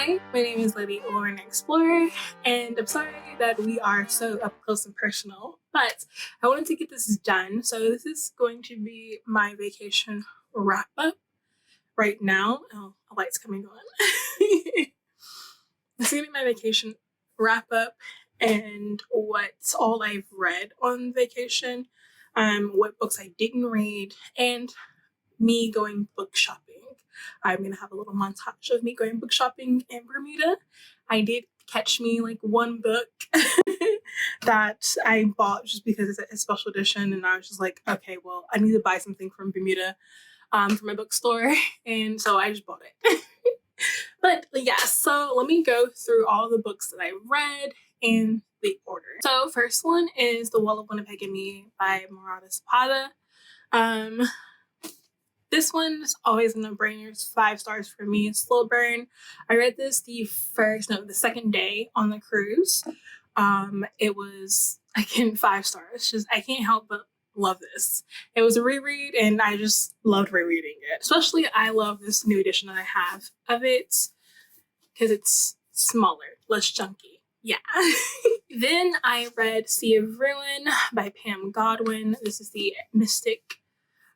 Hi, my name is Lady Lauren Explorer, and I'm sorry that we are so up close and personal, but I wanted to get this done. So this is going to be my vacation wrap up right now. Oh, a light's coming on. This is going to be my vacation wrap up and what's all I've read on vacation, what books I didn't read, and me going book shopping. I'm gonna have a little montage of me going book shopping in Bermuda. I did catch me like one book that I bought just because it's a special edition, and I was just like, okay, well, I need to buy something from Bermuda from my bookstore, and so I just bought it. But yeah, so let me go through all the books that I read in the order. So first one is The Wall of Winnipeg and Me by Murata Zapata. This one's always a no-brainer. It's 5 stars for me. It's slow burn. I read this the second day on the cruise. It was, again, 5 stars. Just, I can't help but love this. It was a reread, and I just loved rereading it. Especially, I love this new edition that I have of it because it's smaller, less chunky. Yeah. Then I read Sea of Ruin by Pam Godwin. This is the Mystic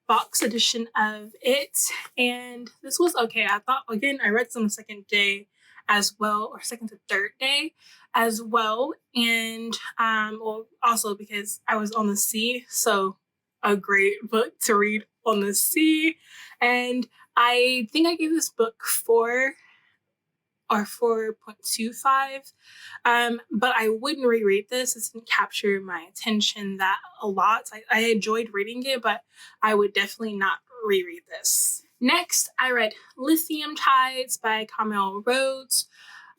box edition of it, and this was okay. I thought, again, I read this on the second day as well, or second to third day as well, and well, also because I was on the sea, so a great book to read on the sea. And I think I gave this book 4 or 4.25, but I wouldn't reread this. It didn't capture my attention that a lot. I enjoyed reading it, but I would definitely not reread this. Next, I read Lithium Tides by Carmel Rhodes.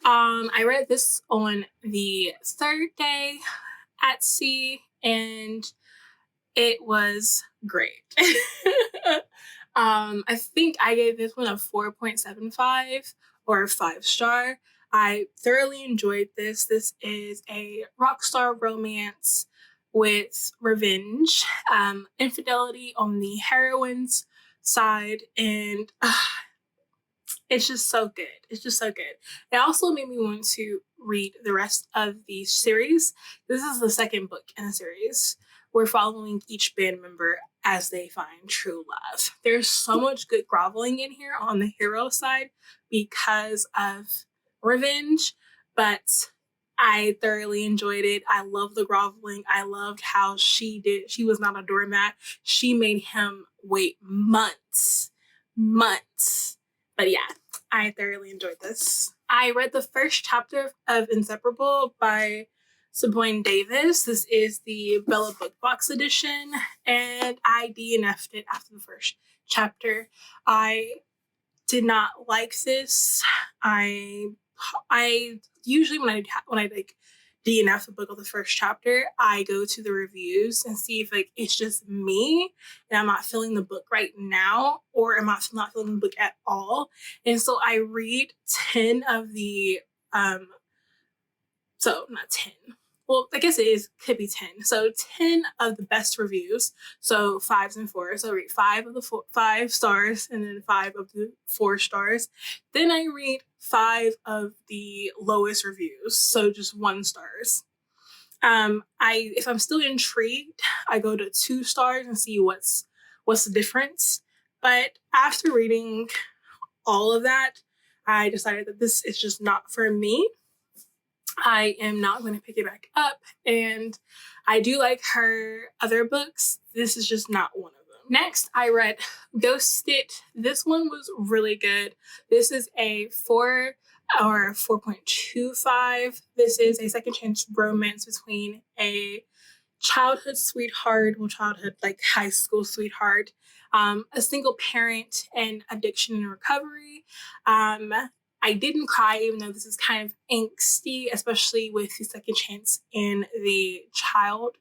I read this on the third day at sea, and it was great. I think I gave this one a 4.75 or a 5 star. I thoroughly enjoyed this. This is a rock star romance with revenge, infidelity on the heroine's side, and it's just so good. It's just so good. It also made me want to read the rest of the series. This is the second book in the series. We're following each band member as they find true love. There's so much good groveling in here on the hero side because of revenge, but I thoroughly enjoyed it. I love the groveling. I loved how she was not a doormat. She made him wait months. But yeah, I thoroughly enjoyed this. I read the first chapter of Inseparable by Saboyne Davis. This is the Bella Book Box edition, and I DNF'd it after the first chapter. I did not like this. I usually when I like DNF a book of the first chapter, I go to the reviews and see if like it's just me and I'm not feeling the book right now, or am I not feeling the book at all. And so I read 10 of the so not 10. Well, I guess could be 10. So 10 of the best reviews. So 5s and 4s. So I read 5 of the 5 stars and then 5 of the 4 stars. Then I read 5 of the lowest reviews. So just 1 stars. If I'm still intrigued, I go to 2 stars and see what's the difference. But after reading all of that, I decided that this is just not for me. I am not going to pick it back up, and I do like her other books. This is just not one of them. Next, I read Ghosted. This one was really good. This is a 4 or 4.25. This is a second chance romance between a childhood sweetheart, like high school sweetheart, a single parent, and addiction and recovery. I didn't cry, even though this is kind of angsty, especially with the second chance and the child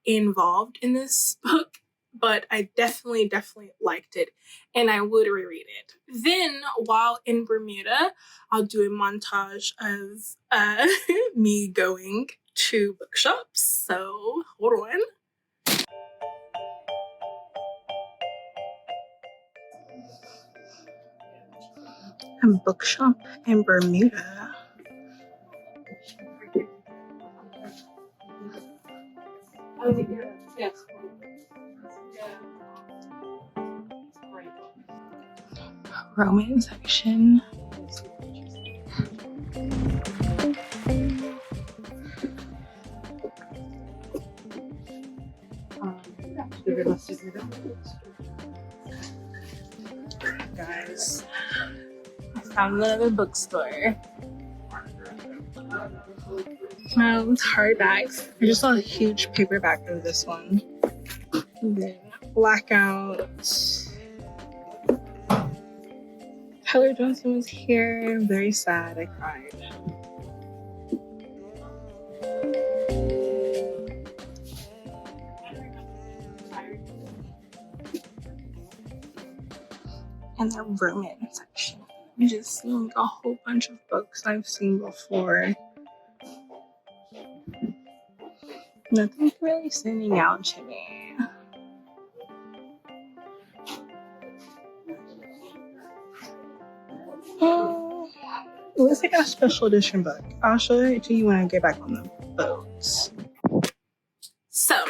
involved in this book. But I definitely liked it, and I would reread it. Then, while in Bermuda, I'll do a montage of me going to bookshops. So, hold on. a bookshop in Bermuda. Romance section. Guys, I found another bookstore. It's hardbacks. I just saw a huge paperback of this one. And then Blackout. Heather Johnson was here. Very sad. I cried. And the romance section. I'm just seeing a whole bunch of books I've seen before. Nothing's really standing out to me. It looks like a special edition book. I'll show it to you when I get back on the boats. So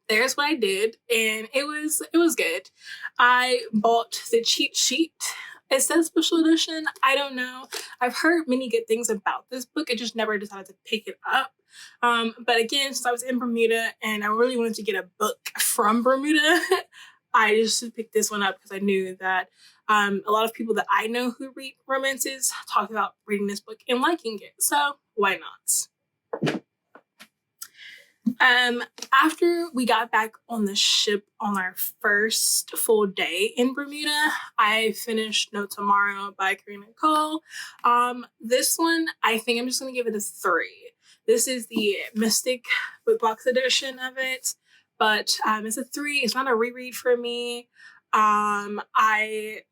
there's what I did, and it was good. I bought the cheat sheet. It says special edition. I don't know. I've heard many good things about this book. I just never decided to pick it up. But again, since I was in Bermuda and I really wanted to get a book from Bermuda, I just picked this one up because I knew that a lot of people that I know who read romances talk about reading this book and liking it. So why not? After we got back on the ship on our first full day in Bermuda, I finished No Tomorrow by Karina Cole. This one, I think I'm just going to give it a 3. This is the Mystic Book Box edition of it, but it's a 3. It's not a reread for me. I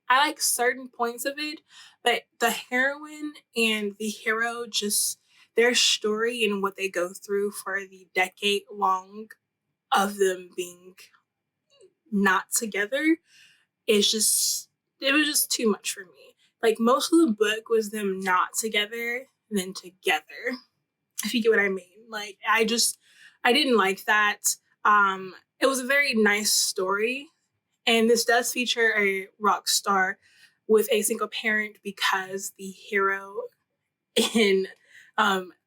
like certain points of it, but the heroine and the hero, just their story and what they go through for the decade long of them being not together is just, it was just too much for me. Like, most of the book was them not together and then together, if you get what I mean. Like, I didn't like that. It was a very nice story, and this does feature a rock star with a single parent because the hero in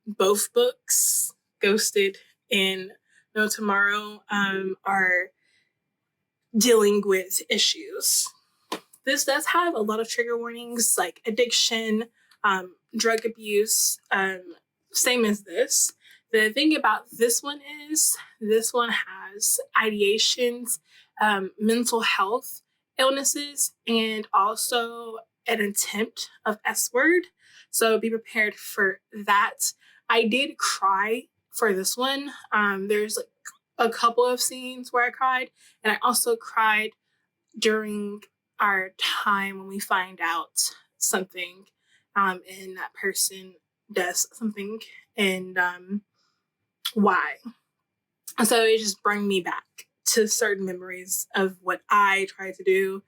both books, Ghosted and No Tomorrow, are dealing with issues. This does have a lot of trigger warnings like addiction, drug abuse, same as this. The thing about this one is this one has ideations, mental health illnesses, and also an attempt of S word. So be prepared for that. I did cry for this one. There's like a couple of scenes where I cried, and I also cried during our time when we find out something, and that person does something, and why. So it just brought me back to certain memories of what I tried to do,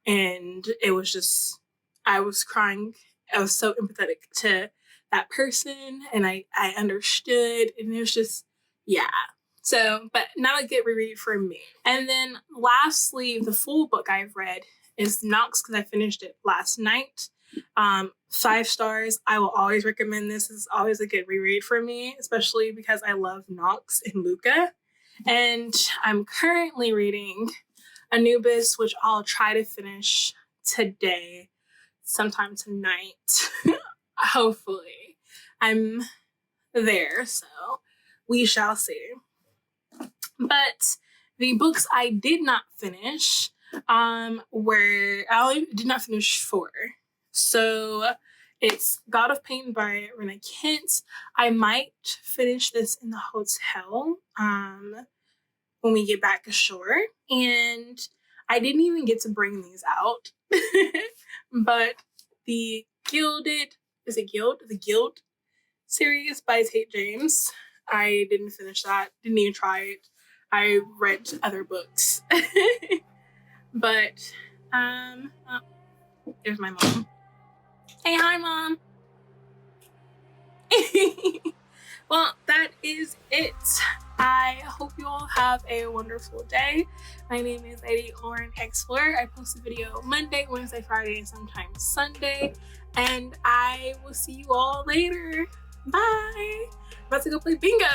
and it was just, I was crying. I was so empathetic to that person, and I understood, and it was just, yeah. So, but not a good reread for me. And then lastly, the full book I've read is Knox, because I finished it last night. 5 stars. I will always recommend this. It's always a good reread for me, especially because I love Knox and Luca. And I'm currently reading Anubis, which I'll try to finish today, sometime tonight. Hopefully. I'm there, so we shall see. But the books I did not finish were, I only did not finish 4. So it's God of Pain by Rena Kent. I might finish this in the hotel when we get back ashore. And I didn't even get to bring these out. But the Gilded, is it Guild? The Guild series by Tate James. I didn't finish that. Didn't even try it. I read other books. But, oh, there's my mom. Hey, hi, Mom. Well, that is it. I hope you all have a wonderful day. My name is Lady Lauren Explorer. I post a video Monday, Wednesday, Friday, and sometimes Sunday. And I will see you all later. Bye. I'm about to go play bingo.